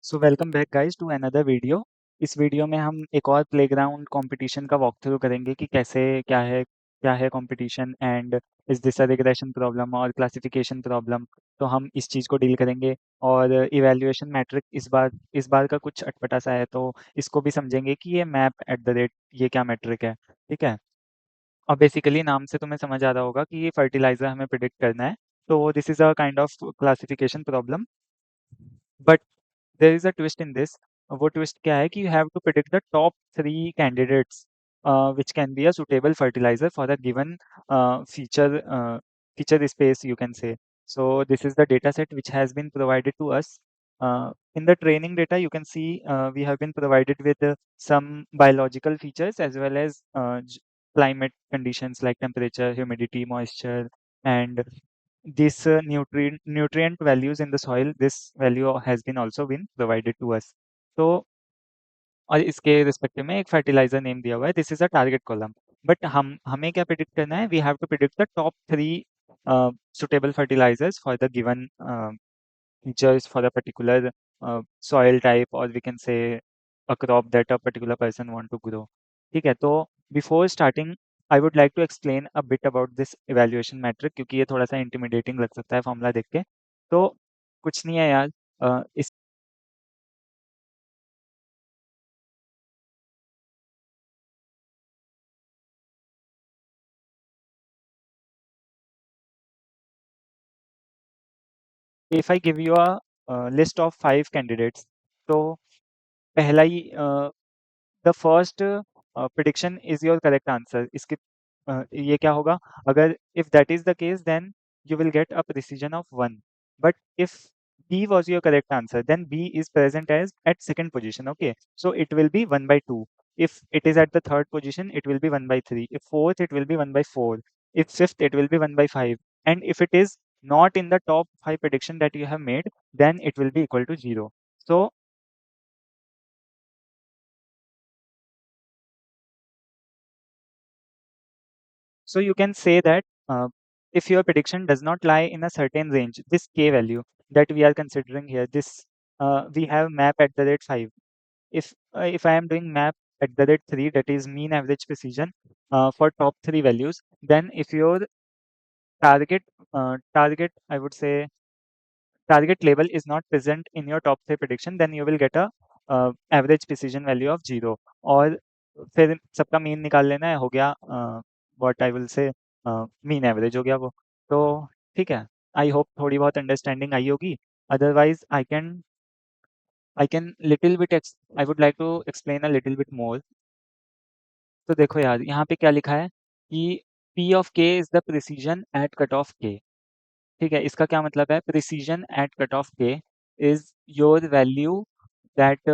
So welcome back guys to another video. इस video में हम एक और प्लेग्राउंड कंपटीशन का वॉक थ्रू करेंगे कि कैसे क्या है competition and is this a regression problem और क्लासिफिकेशन प्रॉब्लम। तो हम इस चीज़ को डील करेंगे और इवैल्यूएशन मैट्रिक इस बार का कुछ अटपटा सा है, तो इसको भी समझेंगे कि ये मैप एट द रेट ये क्या मैट्रिक है। ठीक है। और बेसिकली नाम से तुम्हें समझ आ रहा होगा कि ये फर्टिलाइजर हमें प्रिडिक्ट करना है। तो this is a kind of classification problem, but there is a twist in this. वो ट्विस्ट क्या है कि you have to predict the top three candidates which can be a suitable fertilizer for a given feature space, you can say. So this is the data set which has been provided to us. In the training data you can see we have been provided with some biological features as well as climate conditions like temperature, humidity, moisture, and this nutrient values in the soil. This value has been also been provided to us. तो और इसके respective में एक fertiliser name दिया हुआ है, this is a target column. But हमें क्या प्रिडिक्ट करना है, we have to predict the top three suitable fertilizers for the given features for a particular soil type, or we can say a crop that a particular person want to grow. ठीक है। तो before starting I would like to explain a bit about this evaluation metric, क्योंकि ये थोड़ा सा intimidating लग सकता है फॉर्मूला देख के। तो कुछ नहीं है यार। इस if I give you a list of 5 candidates, तो पहला ही the first prediction is your correct answer. इसके ये क्या होगा, अगर if that is the case then you will get a precision of 1. But if B was your correct answer, then B is present as at second position. Okay, so it will be 1 by 2. If it is at the third position, it will be 1 by 3. If fourth, it will be 1 by 4. If fifth, it will be 1 by 5. And if it is not in the top 5 prediction that you have made, then it will be equal to 0. So you can say that if your prediction does not lie in a certain range, this k value that we are considering here, this we have map at the rate 5. If I am doing map at the rate 3, that is mean average precision for top three values, then if your target, I would say, target label is not present in your top three prediction, then you will get a average precision value of 0. और फिर सबका mean निकाल लेना है, हो गया what I will say mean average हो गया वो। तो ठीक है। आई होप थोड़ी बहुत अंडरस्टैंडिंग आई होगी। Otherwise I can little bit I would like to explain a little bit more. तो देखो यार, यहाँ पे क्या लिखा है कि P of K is the precision at cut off K. ठीक है, इसका क्या मतलब है, precision at cut off K is your value that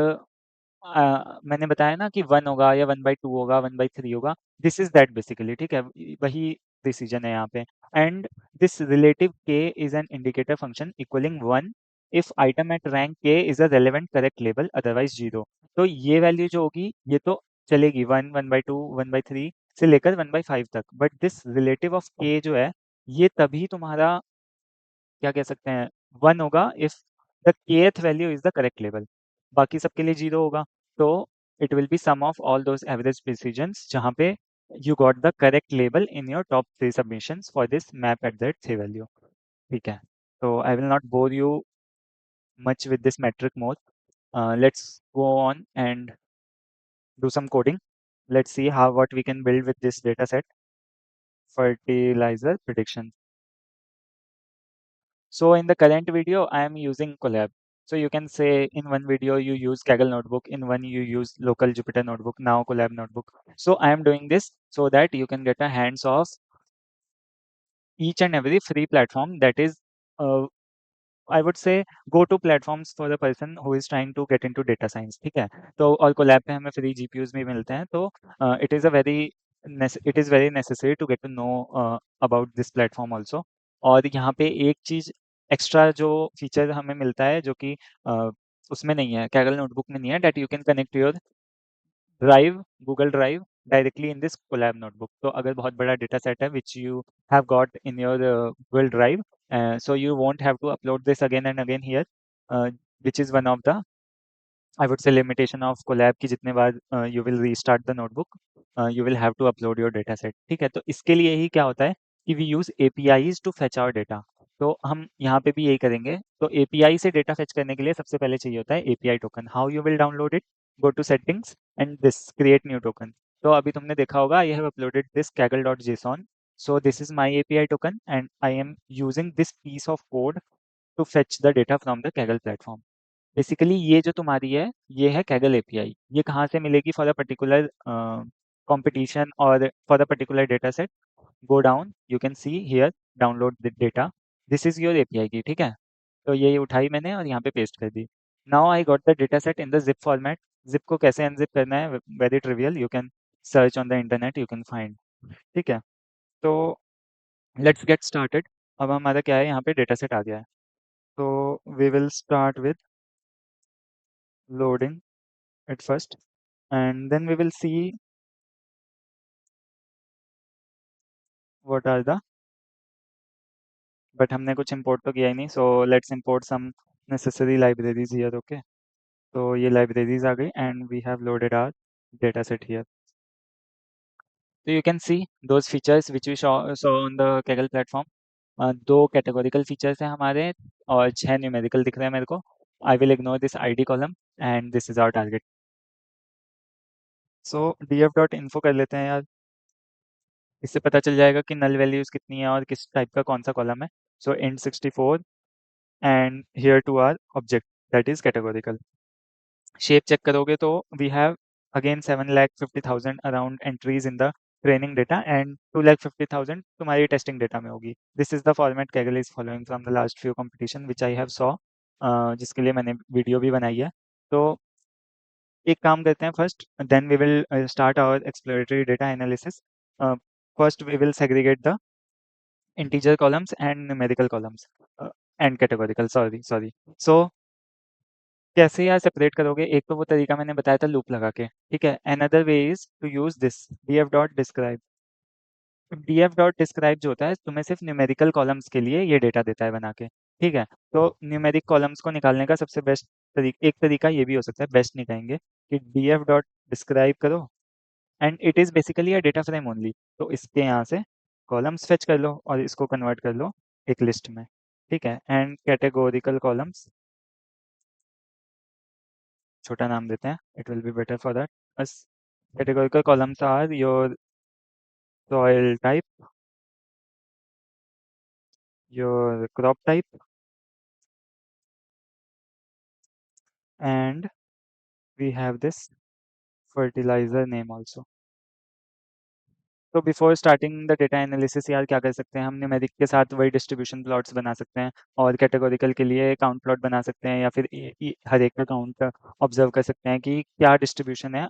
मैंने बताया ना कि 1 होगा या 1/2 होगा, 1/3 होगा। This is that basically. ठीक है, वही प्रिसीजन है यहाँ पे। And this relative k is an indicator function equalling 1 if item at rank k is a relevant correct label, otherwise 0। तो ये वैल्यू जो होगी ये तो चलेगी 1, 1/2, 1/3 से लेकर 1/5 तक। बट दिस रिलेटिव ऑफ के जो है, ये तभी तुम्हारा क्या कह सकते हैं, 1 होगा if the kth value is the correct level. बाकी सबके लिए 0 होगा। तो it will be sum of all those average precisions जहाँ पे you got the correct label in your top three submissions for this map at that three value. ठीक है। तो I will not bore you much with this metric more. Let's go on and do some coding. Let's see how what we can build with this data set. Fertilizer prediction. So in the current video, I am using Colab. So you can say in one video you use Kaggle notebook, in one you use local Jupyter notebook, now Colab notebook. So I am doing this so that you can get a hands of each and every free platform that is, uh, I would say, go to platforms for the person who is trying to get into data science. ठीक है। तो और Colab पे हमें free GPUs भी मिलते हैं। तो it is very necessary to get to know about this platform also. और यहाँ पे एक चीज एक्स्ट्रा जो फीचर हमें मिलता है जो कि उसमें नहीं है, Kaggle notebook में नहीं है, that you can connect your drive, Google drive directly in this Colab notebook. तो अगर बहुत बड़ा डेटा सेट है which you have got in your Google drive, so you won't have to upload this again and again here, which is one of the I would say limitation of Colab की जितने बार you will restart the notebook you will have to upload your data set. ठीक है, तो इसके लिए ही क्या होता है कि we use APIs to fetch our data. तो हम यहाँ पे भी यही करेंगे। तो एपीआई से डेटा फेच करने के लिए सबसे पहले चाहिए होता है API token. How you will download it? Go to settings and this create new token. तो अभी तुमने देखा होगा I have uploaded this kaggle dot JSON. So this is my API token and I am using this piece of code to fetch the data from the Kaggle platform. Basically ये जो तुम्हारी है ये है Kaggle API। ये कहाँ से मिलेगी? फॉर अ पर्टिकुलर competition और for a particular data set. Go down, you can see here download the data. This is your API की। ठीक है, तो ये उठाई मैंने और यहाँ पे पेस्ट कर दी। Now I got the data set in the zip format. Zip को कैसे अनजिप करना है? Very trivial, you can search on the internet, you can find. ठीक है, तो लेट्स गेट स्टार्टेड। अब हमारा क्या है, यहाँ पे डेटा सेट आ गया है। तो we will start with loading it first and then we will see what are the, but हमने कुछ इंपोर्ट तो किया ही नहीं, so let's import some necessary libraries here. Okay, तो ये लाइब्रेरीज आ गई and we have loaded our data set here. तो you can see those features which we saw on the Kaggle platform. दो कैटेगोरिकल फीचर्स हैं हमारे और 6 numerical दिख रहे हैं मेरे को। I will ignore this ID column and this is our target. So df dot info कर लेते हैं यार। इससे पता चल जाएगा कि नल वैल्यूज कितनी है और किस टाइप का कौन सा कॉलम है। So int 64 and here two are object that is categorical. Shape check करोगे तो we have again 7,50,000 around entries in the training data and 2,50,000 तुम्हारी टेस्टिंग डेटा में होगी। This is the format Kaggle is following from the last few competition which I have saw, जिसके लिए मैंने video भी बनाई है। तो एक काम करते हैं first, then we will start our exploratory data analysis. First we will segregate the integer columns and numerical columns and categorical, sorry. So कैसे यार सेपरेट करोगे? एक तो वो तरीका मैंने बताया था लूप लगा के। ठीक है, another way is to use this df dot describe. df dot describe जो होता है तुम्हें सिर्फ न्यूमेरिकल कॉलम्स के लिए ये डेटा देता है बना के। ठीक है, तो न्यूमेरिक कॉलम्स को निकालने का सबसे बेस्ट एक तरीका ये भी हो सकता है, बेस्ट नहीं कहेंगे, कि df डॉट डिस्क्राइब करो and it is basically a data frame only. तो इसके यहाँ से कॉलम्स फेच कर लो और इसको कन्वर्ट कर लो एक लिस्ट में। ठीक है, एंड कैटेगोरिकल कॉलम्स, छोटा नाम देते हैं, it will be better for that. बस categorical columns are your soil type, your crop type, and we have this fertilizer name also. तो before starting the data analysis यार क्या कर सकते हैं हम? न्यूमेरिक के साथ वही डिस्ट्रीब्यूशन प्लॉट्स बना सकते हैं और कैटेगोरिकल के लिए काउंट प्लॉट बना सकते हैं, या फिर हर एक का काउंट ऑब्जर्व कर सकते हैं कि क्या डिस्ट्रीब्यूशन है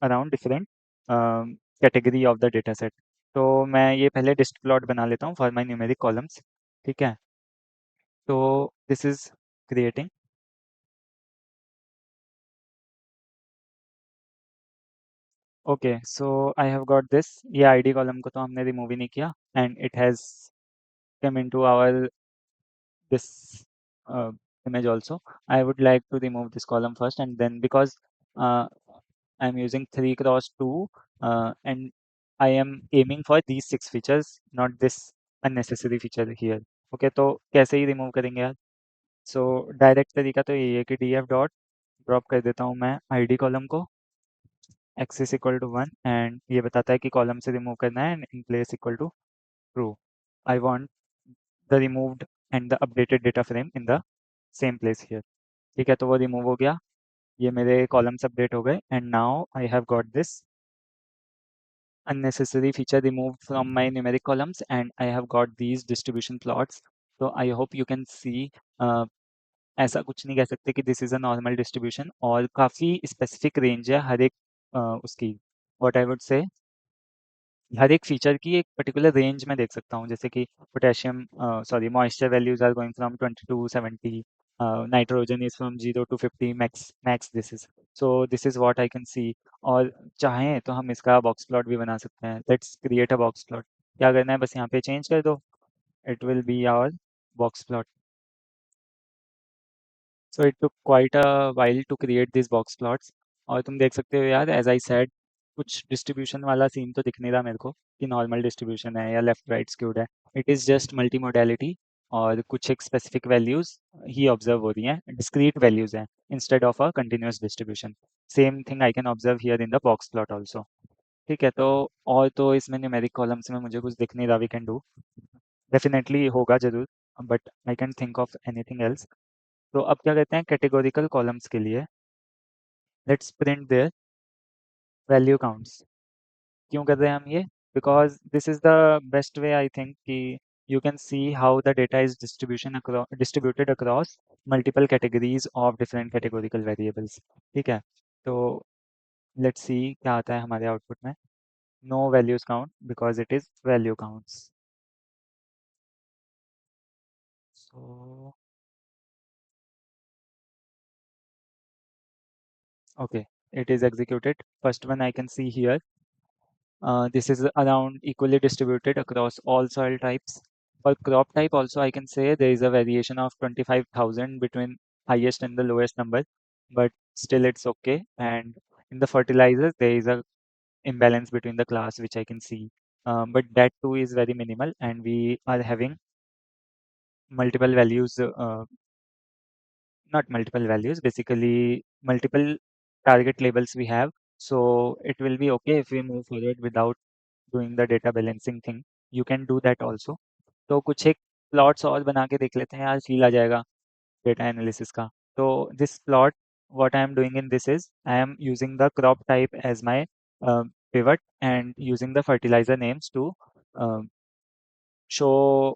around different category of the data set. तो मैं ये पहले डिस्ट प्लॉट बना लेता हूँ फॉर माई न्यूमेरिक कॉलम्स। ठीक है, तो this is creating. Okay, so I have got this. ये आईडी कॉलम को तो हमने रिमूव ही नहीं किया and it has come into our this image also. I would like to remove this column first and then because uh, I'm using 3 cross 2 and I am aiming for these 6 features, not this unnecessary feature here. Okay, तो कैसे ही remove करेंगे यार? So direct तरीका तो यही है कि df dot drop कर देता हूँ मैं आईडी कॉलम को एक्सिस इक्वल टू 1 एंड ये बताता है कि कॉलम से रिमूव करना है and in place equal to true. I want the removed and the updated data frame in the same place here. ठीक है, तो वो रिमूव हो गया, ये मेरे कॉलम्स अपडेट हो गए and now I have got this unnecessary feature removed from my numeric columns and I have got these distribution plots. So I hope you can see ऐसा कुछ नहीं कह सकते कि this is a normal distribution और काफ़ी specific range है हर एक उसकी। व्हाट आई वुड से हर एक फीचर की एक पर्टिकुलर रेंज में देख सकता हूँ, जैसे कि potassium sorry moisture values are going from 20 to 70, nitrogen is from 0 to 50, max max this is. So this is what I can see. और चाहें तो हम इसका बॉक्स प्लॉट भी बना सकते हैं। Let's create a box plot. क्या करना है, बस यहाँ पे चेंज कर दो, it will be our box plot. So it took quite a while to create this box plots. और तुम देख सकते हो यार, एज आई सेड, कुछ डिस्ट्रीब्यूशन वाला सीन तो दिख नहीं रहा मेरे को कि नॉर्मल डिस्ट्रीब्यूशन है या लेफ्ट राइट स्क्यूड है। It is just multi modality, और कुछ एक स्पेसिफिक वैल्यूज ही ऑब्जर्व हो रही हैं, डिस्क्रीट वैल्यूज हैं instead of a continuous distribution. Same thing I can observe here in the box plot also. ठीक है, तो और तो इसमें न्यूमेरिक कॉलम्स में मुझे कुछ दिख नहीं रहा। वी कैन डू, डेफिनेटली होगा जरूर, but I can think of anything else. तो अब क्या कहते हैं, कैटेगोरिकल कॉलम्स के लिए let's print their value counts. क्यों कर रहे हैं हम ये? Because this is the best way I think कि you can see how the data is distributed across multiple categories of different categorical variables. ठीक है, तो लेट्स सी क्या आता है हमारे आउटपुट में। No values count because it is value counts. So okay, it is executed. First one I can see here. This is around equally distributed across all soil types. For crop type also I can say there is a variation of 25,000 between highest and the lowest number, but still it's okay. And in the fertilizers there is a imbalance between the class which I can see. But that too is very minimal, and we are having multiple values, not multiple values, basically multiple target labels we have. So it will be okay if we move forward without doing the data balancing thing. You can do that also. तो कुछ एक plots और बना के देख लेते हैं यार, फील आ जाएगा डेटा एनालिसिस का। तो this plot, what I am doing in this is I am using the crop type as my pivot and using the fertilizer names to uh, show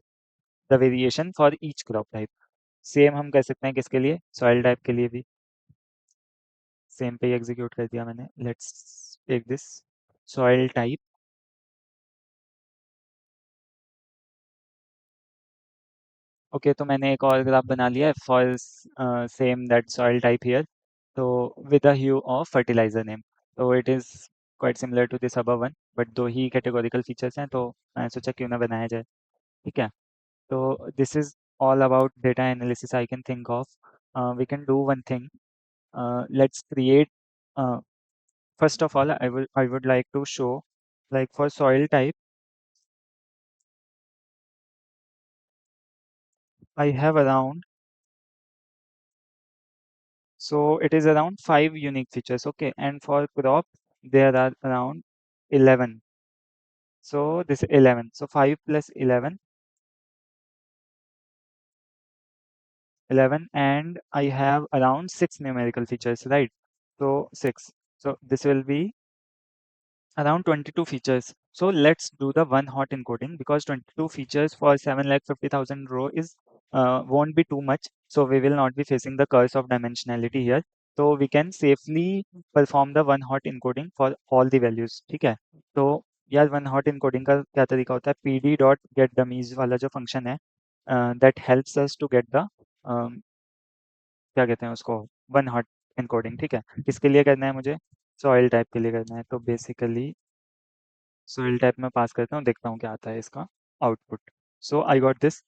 the variation for each crop type. Same हम कर सकते हैं किसके लिए, soil type के लिए भी। Same पे ही एग्जीक्यूट कर दिया मैंने। Let's take this soil type. Okay, तो मैंने एक और ग्राफ बना लिया है for same that soil type here. तो with the hue of fertiliser name, तो it is quite similar to this above one, but दो ही कैटेगोरिकल फीचर्स हैं, तो मैंने सोचा क्यों ना बनाया जाए। ठीक है, तो this is all about data analysis I can think of. We can do one thing, let's create, first of all I would like to show, like for soil type I have around, so it is around 5 unique features. Okay, and for crop there are around 11. So this 11, so 5 plus 11, 11, and I have around 6 numerical features, right? So 6, so this will be around 22 features. So let's do the one hot encoding, because 22 features for 7,50,000 row is won't be too much. So we will not be facing the curse of dimensionality here. So we can safely perform the one hot encoding for all the values. ठीक है, तो यार one hot encoding का क्या तरीका होता है, pd dot gate dummies वाला जो फंक्शन है, that helps us to get the, क्या कहते हैं उसको, वन हॉट encoding। ठीक है, किसके लिए करना है मुझे, सॉइल टाइप के लिए करना है। तो बेसिकली सॉइल टाइप में पास करता हूँ, देखता हूँ क्या आता है इसका output. So I got this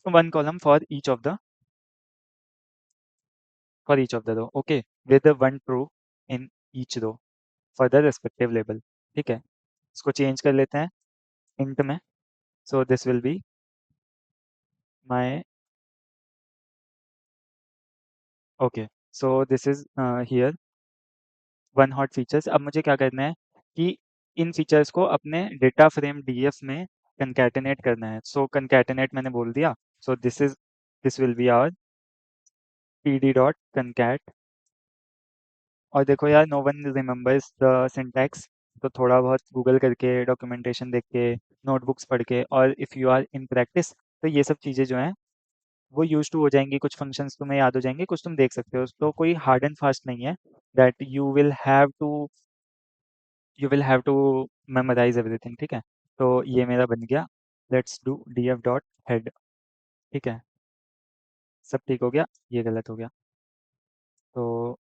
one column for each of the row, okay, with one true in each row for the respective label. ठीक है, इसको चेंज कर लेते हैं इंट में। So this will be my, okay, so this is here one hot features. अब मुझे क्या करना है कि इन फीचर्स को अपने डेटा फ्रेम डीएफ में कंकैटिनेट करना है। सो कंकैटिनेट मैंने बोल दिया। So this will be our pd dot concat। और देखो यार, no one remembers the syntax, तो थोड़ा बहुत गूगल करके, डॉक्यूमेंटेशन देख के, नोटबुक्स पढ़ के, और if you are in practice, तो ये सब चीज़ें जो हैं वो यूज टू हो जाएंगी। कुछ फंक्शंस तुम्हें याद हो जाएंगे, कुछ तुम देख सकते हो। तो कोई हार्ड एंड फास्ट नहीं है that you will have to memorise everything. ठीक है, तो ये मेरा बन गया। Let's do df dot head. ठीक है, सब ठीक हो गया, ये गलत हो गया। तो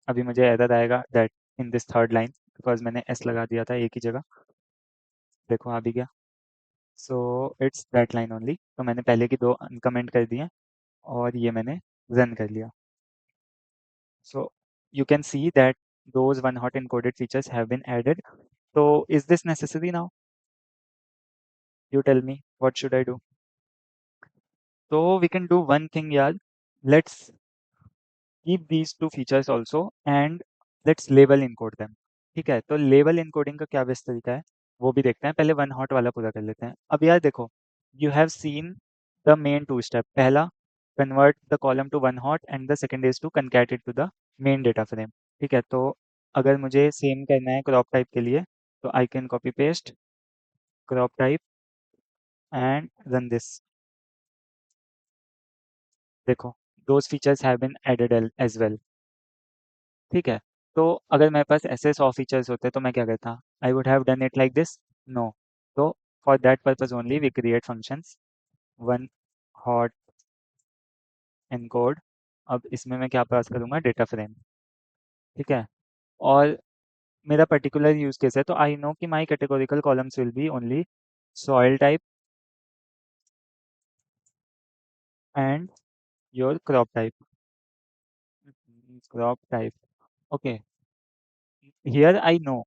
अभी मुझे एरर आएगा that in this third line, because मैंने एस लगा दिया था एक ही जगह। देखो आ भी गया। So it's that line only, तो मैंने पहले की दो अनकमेंट कर दिए। और ये मैंने रन कर लिया। सो you can see that those one hot encoded features have been added. So is this necessary now? You tell me, what should I do? So we can do one thing, yaar. Let's keep these two features also and let's label encode them. ठीक है, तो label encoding का क्या best तरीका है वो भी देखते हैं। पहले वन हॉट वाला पूरा कर लेते हैं। अब यार देखो, you have seen the main two step. पहला, convert the column to one hot and the second is to concat it to the main data frame. ठीक है, तो अगर मुझे सेम करना है क्रॉप टाइप के लिए, तो I can copy paste crop type and run this. देखो, those features have been added as well. ठीक है, तो अगर मेरे पास ऐसे 100 फीचर्स होते तो मैं क्या करता? I would have done it like this. No. तो for that purpose only we create functions one hot encode. अब इसमें मैं क्या पास करूंगा? Data frame. ठीक है, और मेरा पर्टिकुलर यूज केस है, तो आई नो कि my categorical columns will be only soil type and your crop type. Crop type, okay. Here I know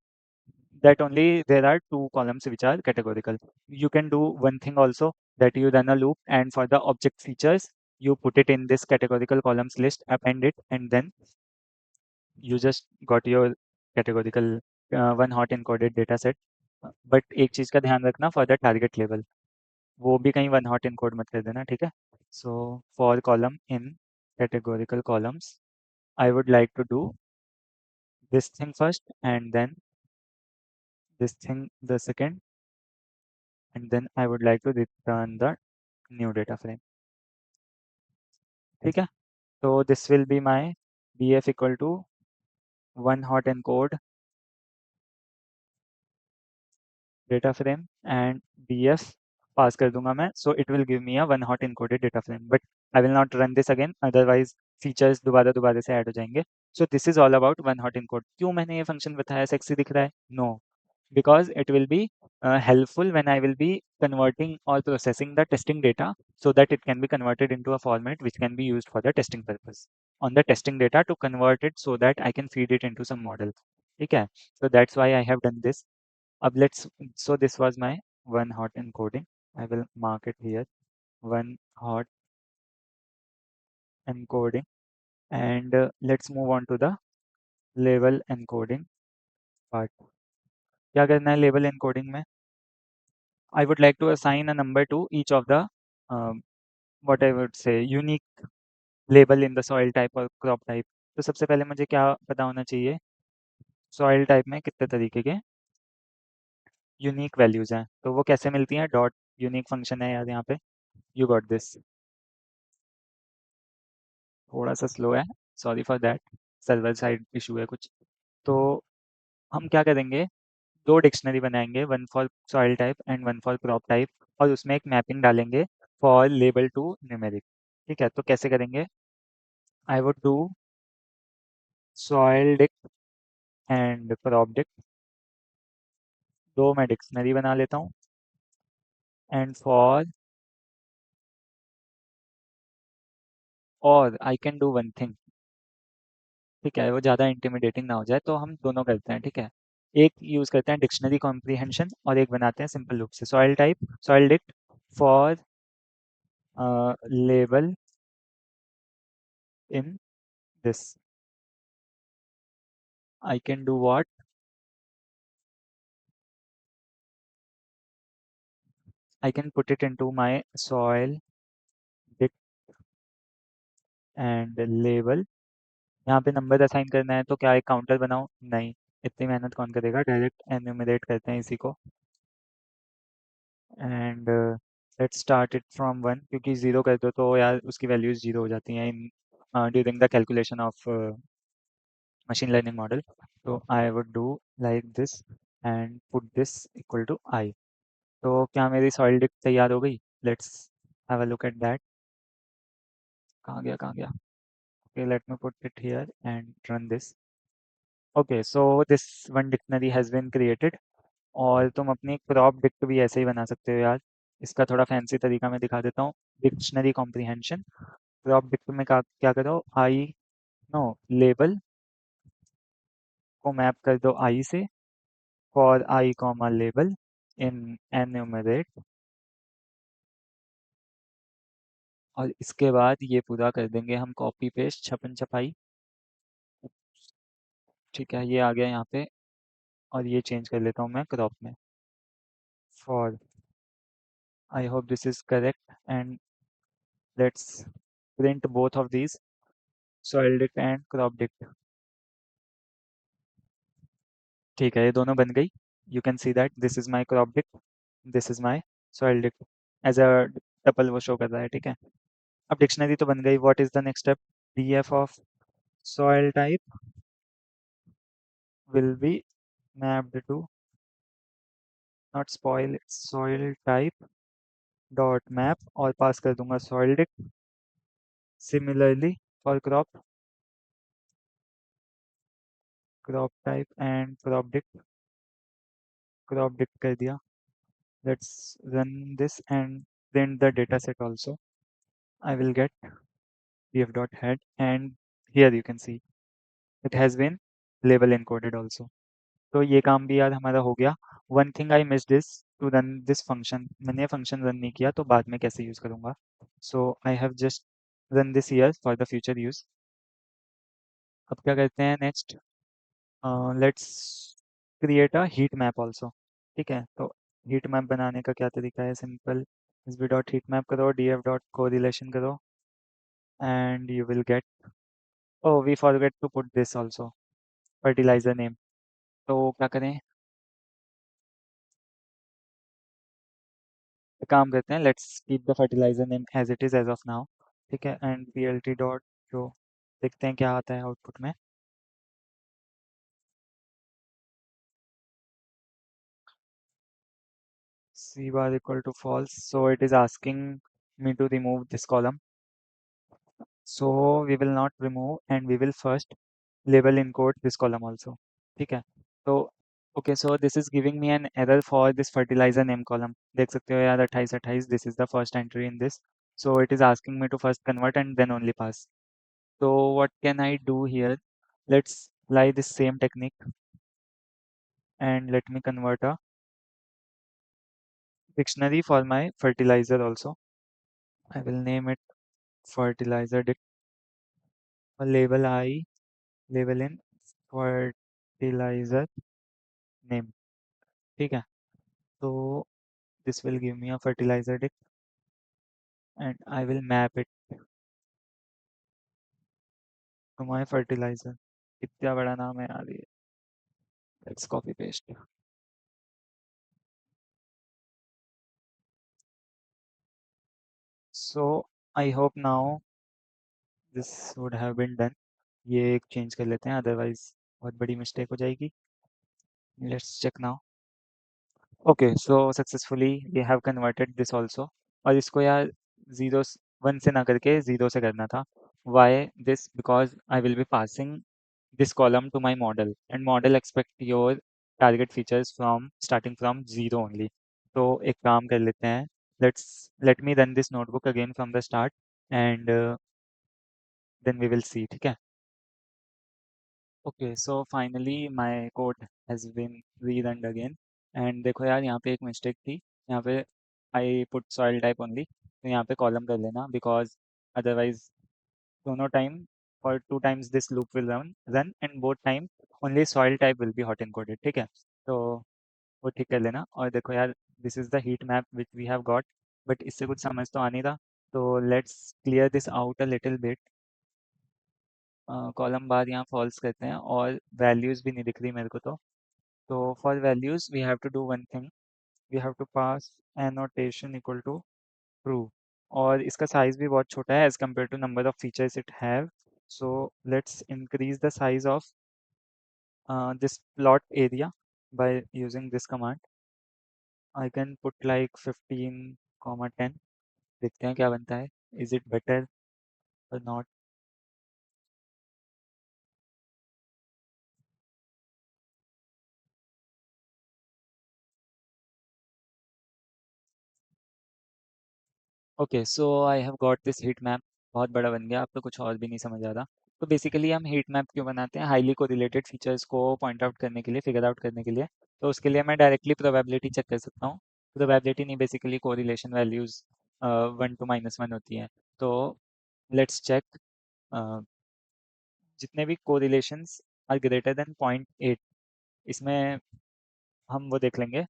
that only there are two columns which are categorical. You can do one thing also, that you run a loop and for the object features you put it in this categorical columns list, append it, and then you just got your categorical one hot encoded data set. But एक चीज का ध्यान रखना, for the target label वो भी कहीं one hot encode मत कर देना, ठीक है? So for column in categorical columns I would like to do this thing first and then this thing the second, and then I would like to return the new data frame. ठीक है, तो this will be my bf equal to one hot encode data frame and bf pass कर दूंगा मैं, so it will give me a one hot encoded data frame, but I will not run this again, otherwise features दोबारा दोबारा से add हो जाएंगे। So this is all about one hot encode। क्यों मैंने ये फंक्शन बताया सेक्सी दिख रहा है? No, because it will be helpful when I will be converting or processing the testing data, so that it can be converted into a format which can be used for the testing purpose on the testing data to convert it so that I can feed it into some model। ठीक है, so that's why I have done this। अब let's, so this was my one hot encoding। I will mark it here, one hot encoding, and let's move on to the label encoding part। क्या करना है label encoding में? I would like to assign a number to each of the what I would say unique label in the soil type or crop type। तो सबसे पहले मुझे क्या पता होना चाहिए? सॉइल टाइप में कितने तरीके के यूनिक वैल्यूज हैं, तो वो कैसे मिलती हैं? डॉट यूनिक फंक्शन है यार यहाँ पे। You got this. थोड़ा सा स्लो है, sorry for that, server side issue है कुछ। तो हम क्या करेंगे, दो डिक्शनरी बनाएंगे, one for soil type and one for crop type, और उसमें एक मैपिंग डालेंगे फॉर लेबल टू न्यूमेरिक। ठीक है, तो कैसे करेंगे? आई would do soil Dick and crop Dick, दो मैं डिक्शनरी बना लेता हूँ, एंड फॉर, और I can do one thing. ठीक है, वो ज़्यादा इंटिमिडेटिंग ना हो जाए तो हम दोनों करते हैं। ठीक है, एक यूज़ करते हैं डिक्शनरी कॉम्प्रीहेंशन और एक बनाते हैं सिंपल लूप से। Soil type, soil dict for label in this, I can do what, I can put it into my soil dict and label. यहाँ पे नंबर असाइन करना है तो क्या एक काउंटर बनाऊँ? नहीं, इतनी मेहनत कौन करेगा, डायरेक्ट एन्यूमरेट करते हैं इसी को। And let's start it from one, क्योंकि ज़ीरो कर दो तो यार उसकी वैल्यूज जीरो हो जाती हैं in during the calculation of machine learning model. तो I would do like this and put this equal to I. तो क्या मेरी सॉइल डिक तैयार हो गई? Let's have a look at that. कहाँ गया, कहाँ गया? Okay, let me put it here and run this. Okay, so this one dictionary has been created. और तुम अपनी क्रॉप डिक्ट भी ऐसे ही बना सकते हो यार। इसका थोड़ा फैंसी तरीका मैं दिखा देता हूँ। डिक्शनरी कॉम्प्रीहेंशन, क्रॉप डिक्ट में क्या करो, आई, नो, लेबल को मैप कर दो आई से, for I comma label in enumerate, और इसके बाद ये पूरा कर देंगे हम कॉपी पेस्ट छपन छपाई। ठीक है, ये आ गया यहाँ पे, और ये चेंज कर लेता हूँ मैं क्रॉप में, for, I hope this is correct, and let's print both of these, soil dict and crop dict। ठीक है, ये दोनों बन गई। You can see that this is my crop dict, this is my soil dict, as a tuple वो show कर रहा है। ठीक है, अब डिक्शनरी तो बन गई। What is the next step? df of soil type will be mapped to, not spoil, soil type dot map, और पास कर दूंगा soil dict। Similarly for crop type and crop dict कर दिया। Let's run this and print the data set also. I will get df.head, and here you can see it has been label encoded also. तो ये काम भी यार हमारा हो गया। One thing I miss this, to run this function, मैंने ये फंक्शन रन नहीं किया, तो बाद में कैसे यूज करूंगा? So I have just run this here for the future use. अब क्या करते हैं next? Let's create a heat map also. ठीक है, तो हीट मैप बनाने का क्या तरीका है? Simple, S B dot heat map करो, डी एफ डॉट को रिलेशन करो, and you will get, oh we forget to put this also, fertiliser name. तो क्या करें, एक काम करते हैं, let's keep the fertiliser name as it is as of now. ठीक है, and P L T dot जो, देखते हैं क्या आता है आउटपुट में। C bar equal to false, so it is asking me to remove this column, so we will not remove, and we will first label encode this column also। ठीक है, तो okay, so this is giving me an error for this fertilizer name column। देख सकते हो यार, 28 28, this is the first entry in this, so it is asking me to first convert and then only pass। so what can I do here? Let's apply this same technique, and let me convert a dictionary for my fertilizer also। I will name it fertilizer dict, label I, label in fertilizer name। ठीक है, तो this will give me a fertilizer dict, and I will map it to my fertilizer। कितना बड़ा नाम है यार ये। Let's copy paste। So I hope now this would have been done। ये एक चेंज कर लेते हैं, अदरवाइज बहुत बड़ी मिस्टेक हो जाएगी। Let's check now। Okay, so successfully we have converted this also. और इसको यार जीरो, वन से ना करके जीरो से करना था। Why this? Because I will be passing this column to my model, and model expect your target features from starting from zero only। तो एक काम कर लेते हैं, let me run this notebook again from the start, and then we will see। ठीक है, okay, so finally my code has been rerun again. And देखो यार, यहाँ पे एक मिस्टेक थी। यहाँ पे I put soil type only, तो यहाँ पे कॉलम कर लेना, बिकॉज अदरवाइज दोनों time, for two times this loop will run and both time only soil type will be hot encoded। ठीक है, तो वो ठीक कर लेना। और देखो यार, this is the heat map which we have got, but इससे कुछ समझ तो आ नहीं रहा, तो let's clear this out a little bit. Column bar यहाँ फॉल्स करते हैं, और वैल्यूज भी नहीं दिख रही मेरे को, तो for values we have to do one thing, we have to pass annotation equal to true. और इसका साइज भी बहुत छोटा है as compare to number of features it have. so let's increase the size of this plot area by using this command। I can put like 15 comma 10, देखते हैं क्या बनता है, is it better or not। okay, so I have got this heat map, बहुत बड़ा बन गया, अब तो कुछ और भी नहीं समझ आ रहा। तो बेसिकली हम हीट मैप क्यों बनाते हैं? हाईली कोरिलेटेड फीचर्स को पॉइंट आउट करने के लिए, फिगर आउट करने के लिए। तो उसके लिए मैं डायरेक्टली प्रोबेबिलिटी चेक कर सकता हूँ। प्रोबेबिलिटी नहीं, बेसिकली कोरिलेशन वैल्यूज 1 to -1 होती हैं। तो लेट्स चेक, जितने भी कोरिलेशंस आर ग्रेटर देन 0.8, इसमें हम वो देख लेंगे।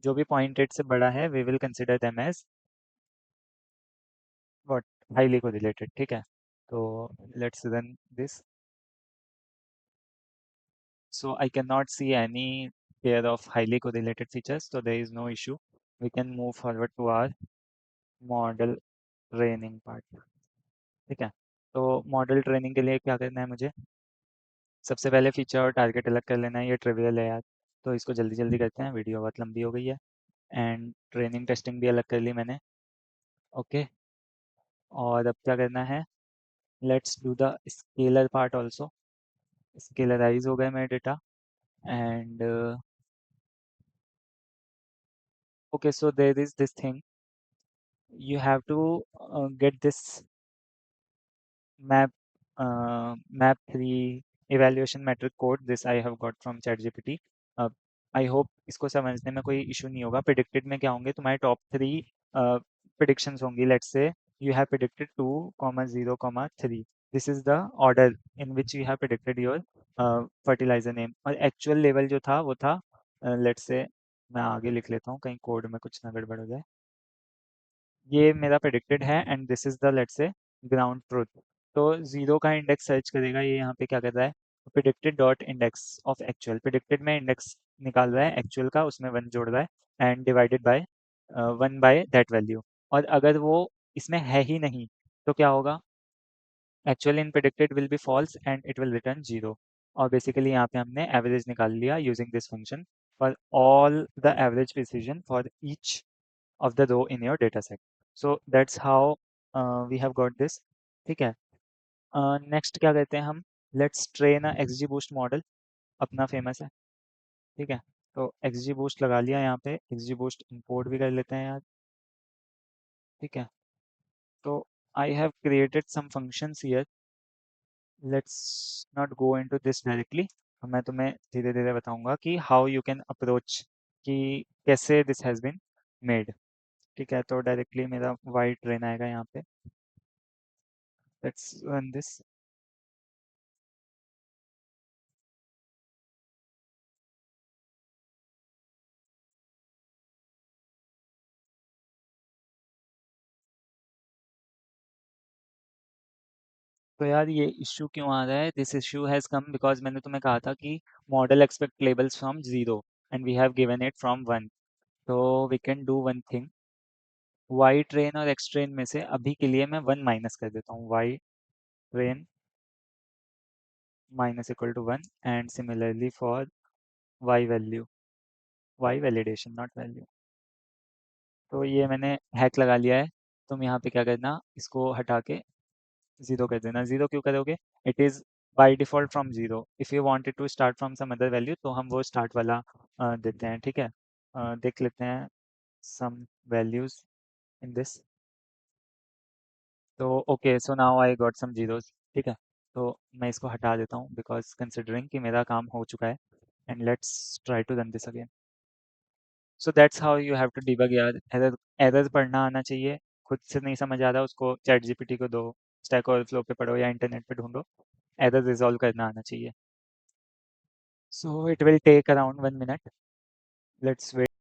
जो भी 0.8 से बड़ा है we will consider them as what, highly correlated. ठीक है, तो let's run this. So I cannot see any pair of highly correlated features, so there is no issue. We can move forward to our model training part. ठीक है, तो model training के लिए क्या करना है मुझे? सबसे पहले फीचर और टारगेट अलग कर लेना है, ये ट्रिवियल है यार। तो इसको जल्दी जल्दी करते हैं, वीडियो बहुत लंबी हो गई है। एंड ट्रेनिंग टेस्टिंग भी अलग कर ली मैंने। ओके, और अब क्या करना है? Let's do the scaler part also. Scalarise हो गए मेरे डेटा। And okay, so there is this thing, you have to get this map map 3 evaluation metric code. This I have got from ChatGPT. uh, I hope इसको समझने में कोई issue नहीं होगा। प्रिडिक्टेड में क्या होंगे? तुम्हारे टॉप 3 प्रिडिक्शंस होंगी। Let's say you have predicted 2, 0, 3। this is the order in which you have predicted your fertilizer name। और एक्चुअल लेवल जो था वो था, लेट्स से मैं आगे लिख लेता हूँ कहीं कोड में कुछ ना गड़बड़ हो जाए। ये मेरा प्रेडिक्टेड है and this is the let's say ground truth. तो जीरो का इंडेक्स सर्च करेगा, ये यहाँ पे क्या कर रहा है? Predicted dot index of actual. Predicted में इंडेक्स निकाल रहा है, एक्चुअल का उसमें 1 जोड़ रहा है and divided by 1 by that value. और अगर वो इसमें है ही नहीं तो क्या होगा? Actual in predicted will be false and it will return zero. और बेसिकली यहाँ पे हमने एवरेज निकाल लिया using this function for all the average precision for each of the row in your data set. So that's how we have got this। ठीक है, next क्या कहते हैं हम? Let's train a XGBoost model, अपना famous है। ठीक है, तो XGBoost लगा लिया यहाँ पे। XGBoost इंपोर्ट भी कर लेते हैं यार। ठीक है, तो I have created some functions here. Let's not go into this directly. मैं तुम्हें धीरे धीरे बताऊंगा कि हाउ यू कैन अप्रोच, कि कैसे दिस हैज़ बीन मेड। ठीक है, तो डायरेक्टली मेरा वाई ट्रेन आएगा यहाँ पे। Let's run this. तो यार ये इशू क्यों आ रहा है? This issue has come because मैंने तुम्हें कहा था कि model expect labels from zero and we have given it from 1। तो we can do one thing, Y train और एक्स ट्रेन में से अभी के लिए मैं 1 माइनस कर देता हूँ। Y train minus equal to 1 and similarly for Y value, Y validation not value. तो ये मैंने हैक लगा लिया है। तुम यहाँ पे क्या करना, इसको हटा के जीरो कर देना। जीरो क्यों करोगे? It is by default from zero. If you wanted to start from some other value तो हम वो स्टार्ट वाला देते हैं। ठीक है, देख लेते हैं सम वैल्यूज इन दिस। तो okay, so now I got some zeros. ठीक है, तो मैं इसको हटा देता हूँ बिकॉज कंसिडरिंग कि मेरा काम हो चुका है। And let's try to run this again. So that's how you have to debug यार। एरर, एरर पढ़ना आना चाहिए। खुद से नहीं समझ आ रहा उसको चैट जीपीटी को दो, स्टैक ओवरफ्लो पे पढ़ो या इंटरनेट पे ढूंढो। एरर रिजॉल्व करना आना चाहिए। So it will take around 1 minute. Let's wait.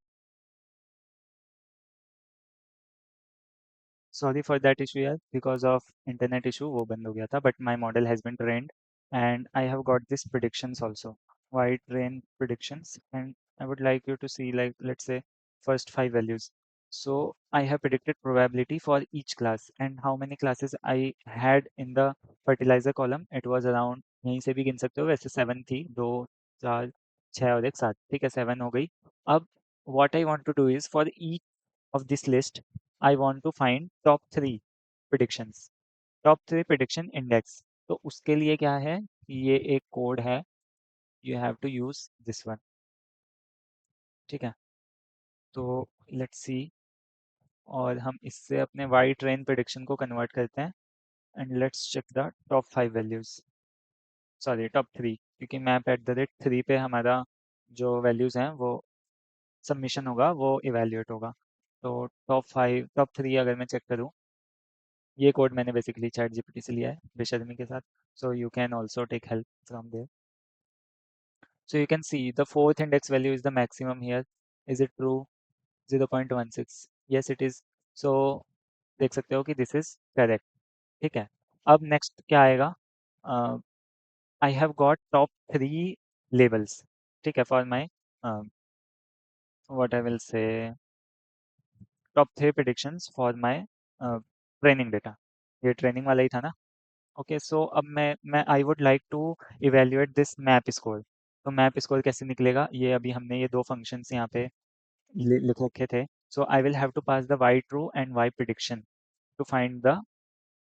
Sorry for that issue यार, because of internet issue वो बंद हो गया था, but my model has been trained and I have got this predictions also. Why train predictions? And I would like you to see, like, let's say first 5 values. So I have predicted probability for each class and how many classes I had in the fertilizer column. It was around, यहीं से भी गिन सकते हो वैसे, 7 थी, 2 4 6 और एक 7। ठीक है, 7 हो गई। अब what I want to do is for each of this list I want to find top 3 predictions, top 3 prediction index। तो उसके लिए क्या है? ये एक कोड है, you have to use this one। ठीक है, तो let's see। और हम इससे अपने वाई ट्रेन प्रिडिक्शन को कन्वर्ट करते हैं। And let's check the top 5 values, sorry top 3, क्योंकि मैप एट द रेट 3 पे हमारा जो वैल्यूज हैं वो सबमिशन होगा, वो इवेल्युएट होगा। तो टॉप 3 अगर मैं चेक करूँ, ये कोड मैंने बेसिकली चैट जीपीटी से लिया है बेशर्मी के साथ, so you can also take help from there. So you can see the fourth index value is the maximum here. Is it true? 0.16. Yes, it is. So देख सकते हो कि this is correct. ठीक है। अब next क्या आएगा? uh, I have got top 3 labels. ठीक है, for my uh, what I will say, top 3 predictions for my training data. ये ट्रेनिंग वाला ही था ना? ओके, सो अब मैं I would like to evaluate this MAP score. तो मैप स्कोर कैसे निकलेगा? ये अभी हमने ये दो फंक्शंस यहाँ पे लिख रखे थे। So I will have to pass the Y true and Y prediction to find the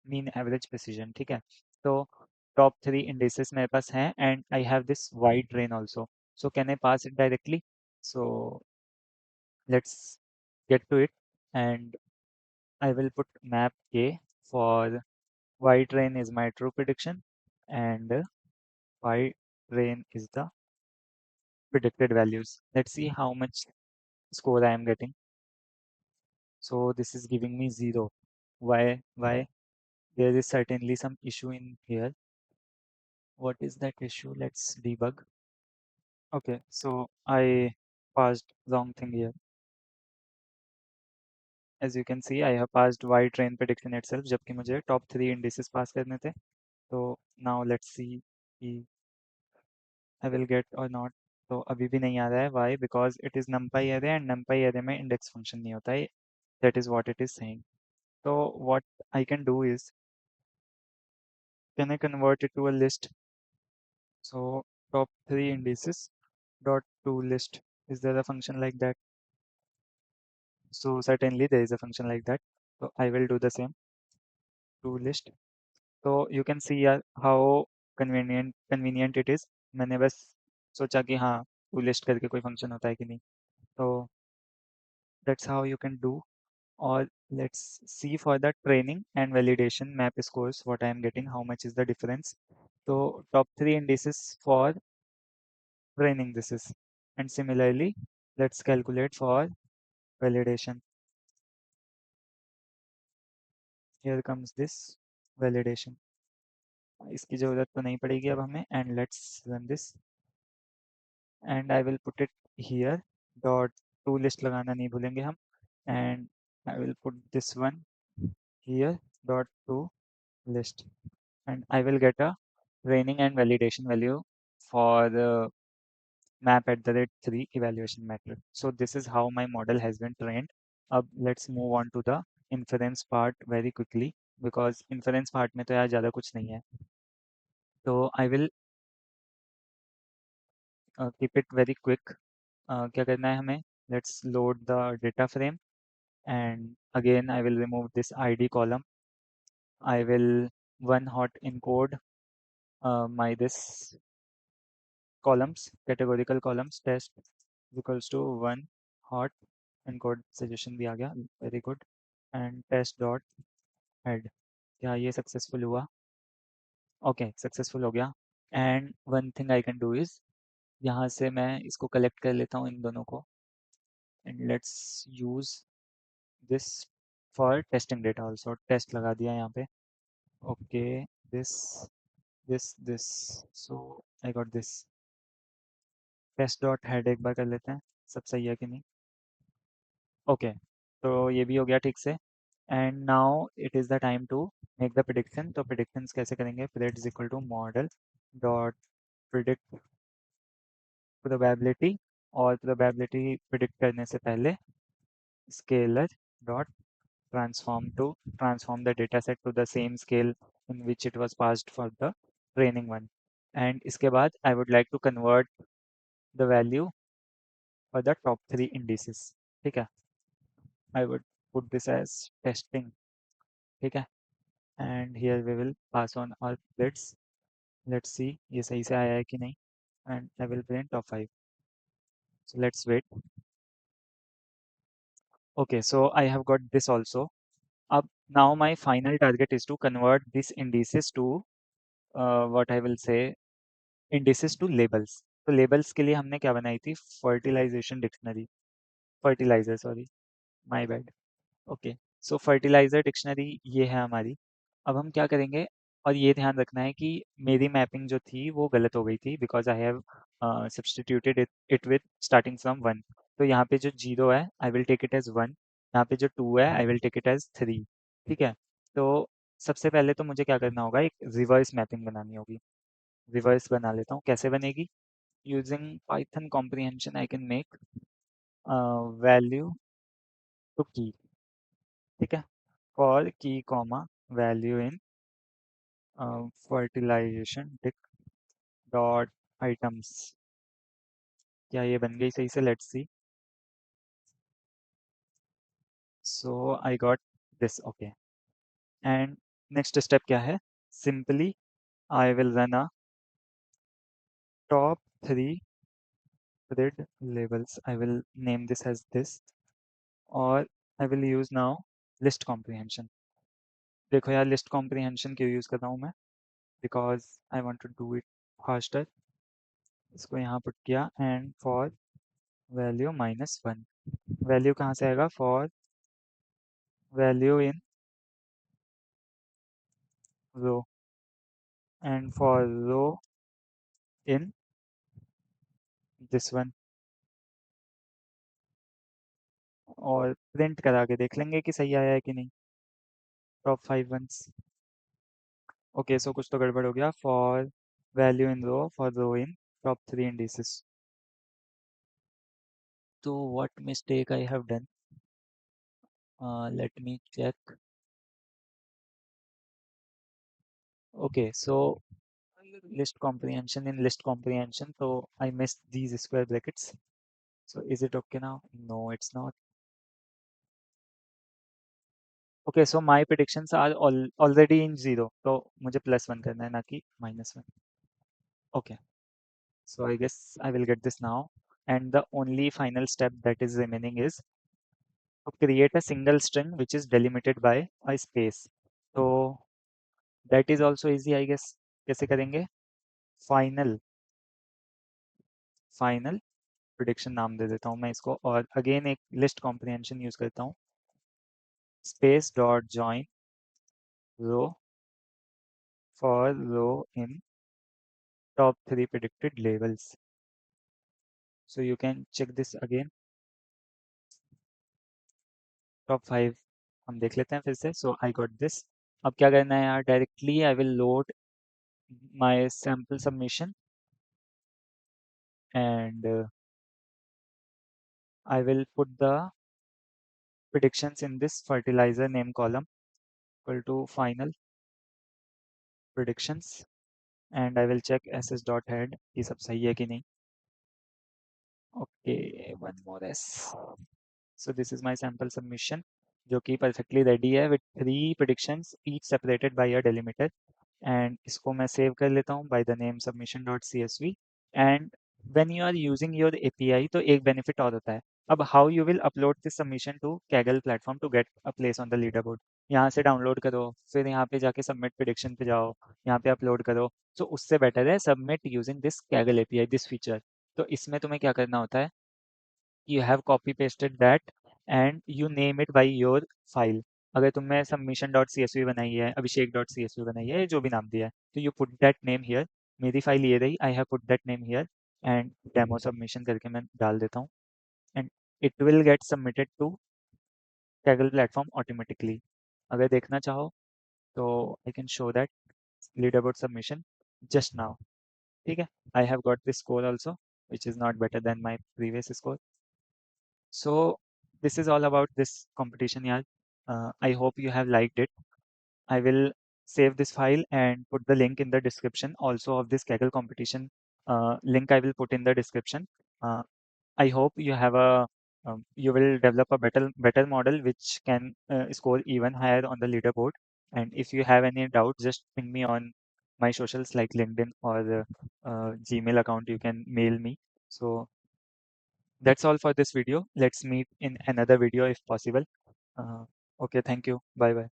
mean average precision. ठीक है, तो टॉप 3 इंडिसेस मेरे पास हैं and I have this Y train also. So can I pass it directly? So let's get to it and I will put map k for y train is my true prediction and y train is the predicted values. Let's see how much score I am getting. So this is giving me 0. Why? Why? There is certainly some issue in here. What is that issue? Let's debug. Okay, so I passed wrong thing here. As you can see, I have passed y train prediction itself, जबकि मुझे top 3 indices pass करने थे. So now let's see कि I will get or not. तो अभी भी नहीं आ रहा है. Why? Because it is numpy array and numpy array में index function नहीं होता है. That is what it is saying. So what I can do is, can I convert it to a list? So top 3 indices dot to list. Is there a function like that? So certainly there is a function like that. So I will do the same to list. So you can see how convenient it is. मैंने बस सोचा कि हाँ to list करके कोई function होता है कि नहीं. तो that's how you can do. Or let's see for the training and validation map scores what I am getting, how much is the difference. So top 3 indices for training this is, and similarly let's calculate for validation. Here comes this validation. इसकी ज़रूरत तो नहीं पड़ेगी अब हमें, and let's run this and I will put it here. Dot to list लगाना नहीं भूलेंगे हम, and I will put this one here. Dot to list and I will get a training and validation value for the map at the rate 3 evaluation method. So this is how my model has been trained. Let's move on to the inference part very quickly, because inference part में तो यार ज़्यादा कुछ नहीं है. तो I will keep it very quick. क्या करना है हमें? Let's load the data frame and again I will remove this ID column. I will one hot encode my this columns, categorical columns test equals to one hot encode suggestion भी आ गया, very good, and test dot head. क्या ये successful हुआ? Okay, successful हो गया. And one thing I can do is, यहाँ से मैं इसको कलेक्ट कर लेता हूँ इन दोनों को, and let's use this for testing data also. Test लगा दिया यहाँ पे. Okay, this this so I got this. Test dot head एक बार कर लेते हैं, सब सही है कि नहीं. ओके, तो ये भी हो गया ठीक से. And now it is the time to make the prediction. तो प्रिडिक्शंस कैसे करेंगे? Pred is equal to model dot predict probability, और प्रोबेबिलिटी प्रिडिक्ट करने से पहले scaler dot transform the data set to the same scale in which it was passed for the training one. And इसके बाद I would like to convert the value for the top 3 indices. ठीक है, I would put this as testing. ठीक है, and here we will pass on all bits. Let's see ये सही से आया है कि नहीं, and I will print top 5. So let's wait. Okay, so I have got this also. अब Now my final target is to convert these indices to what I will say indices to labels. तो labels के लिए हमने क्या बनाई थी? Fertilization dictionary, fertilizer sorry, my bad. Okay, so fertiliser dictionary ये है हमारी। अब हम क्या करेंगे, और ये ध्यान रखना है कि मेरी मैपिंग जो थी वो गलत हो गई थी because I have substituted it with starting from 1। तो यहाँ पे जो 0 है I will take it as 1, यहाँ पे जो 2 है I will take it as 3। ठीक है, तो सबसे पहले तो मुझे क्या करना होगा, एक रिवर्स मैपिंग बनानी होगी। रिवर्स बना लेता हूँ, कैसे बनेगी? Using Python comprehension I can make value to key. ठीक है, for key comma value in fertilisation dict dot items. क्या ये बन गई सही से? Let's see. So I got this, okay. And next step क्या है? Simply I will run a top 3 grid labels. I will name this as this, और I will use now list comprehension. देखो यार, लिस्ट कॉम्प्रिहेंशन क्यों use कर रहा हूँ मैं? Because I want to do it faster. इसको यहाँ पुट किया एंड फॉर वैल्यू -1। वैल्यू कहाँ से आएगा? For value in row, and for row in this one. और प्रिंट करा के देख लेंगे कि सही आया है कि नहीं। Top 5 once. ओके, सो कुछ तो गड़बड़ हो गया। For value in row, for row in top 3 indices. तो what mistake I have done? Let me check. Okay, so list comprehension, in list comprehension, so I missed these square brackets. So is it okay now? No, it's not. Okay, so my predictions are already in 0, तो मुझे +1 करना है, ना कि -1। Okay, so I guess I will get this now. And the only final step that is remaining is to create a single string which is delimited by a space. So that is also easy, I guess. कैसे करेंगे? Final, final prediction नाम दे देता हूँ मैं इसको, और again एक list comprehension use करता हूँ। Space dot join row for row in top 3 predicted labels. So you can check this again. Top 5 हम देख लेते हैं फिर से। So I got this. अब क्या करना है यार? Directly I will load my sample submission, and I will put the predictions in this fertilizer name column equal to final predictions, and I will check ss.head ये सब सही है कि नहीं। Okay, one more s. So this is my sample submission जो कि perfectly ready है with 3 predictions each separated by a delimiter, and इसको मैं सेव कर लेता हूँ by the name submission.csv। and when you are using your API तो एक benefit और होता है। अब how you will upload this submission to Kaggle platform to get a place on the leaderboard? यहाँ से डाउनलोड करो, फिर यहाँ पे जाके सबमिट प्रिडिक्शन पे जाओ, यहाँ पे अपलोड करो। तो उससे बेटर है submit using this Kaggle API, this feature. तो इसमें तुम्हें क्या करना होता है? you have copy pasted that and you name it by your file। अगर तुमने submission डॉट csv बनाई है, अभिषेक डॉट csv बनाई है, जो भी नाम दिया है, तो you put that name here। मेरी फाइल ये रही, I have put that name here and demo submission करके मैं डाल देता हूँ, and it will get submitted to Kaggle platform automatically। अगर देखना चाहो तो I can show that leaderboard submission just now। ठीक है, I have got this score also which is not better than my previous score। So this is all about this competition, yeah. I hope you have liked it. I will save this file and put the link in the description also of this Kaggle competition. Link I will put in the description. Uh, I hope you have a you will develop a better model which can score even higher on the leaderboard. And if you have any doubt, just ping me on my socials like LinkedIn or the Gmail account. You can mail me. So that's all for this video. Let's meet in another video if possible. Uh, okay, thank you. Bye bye.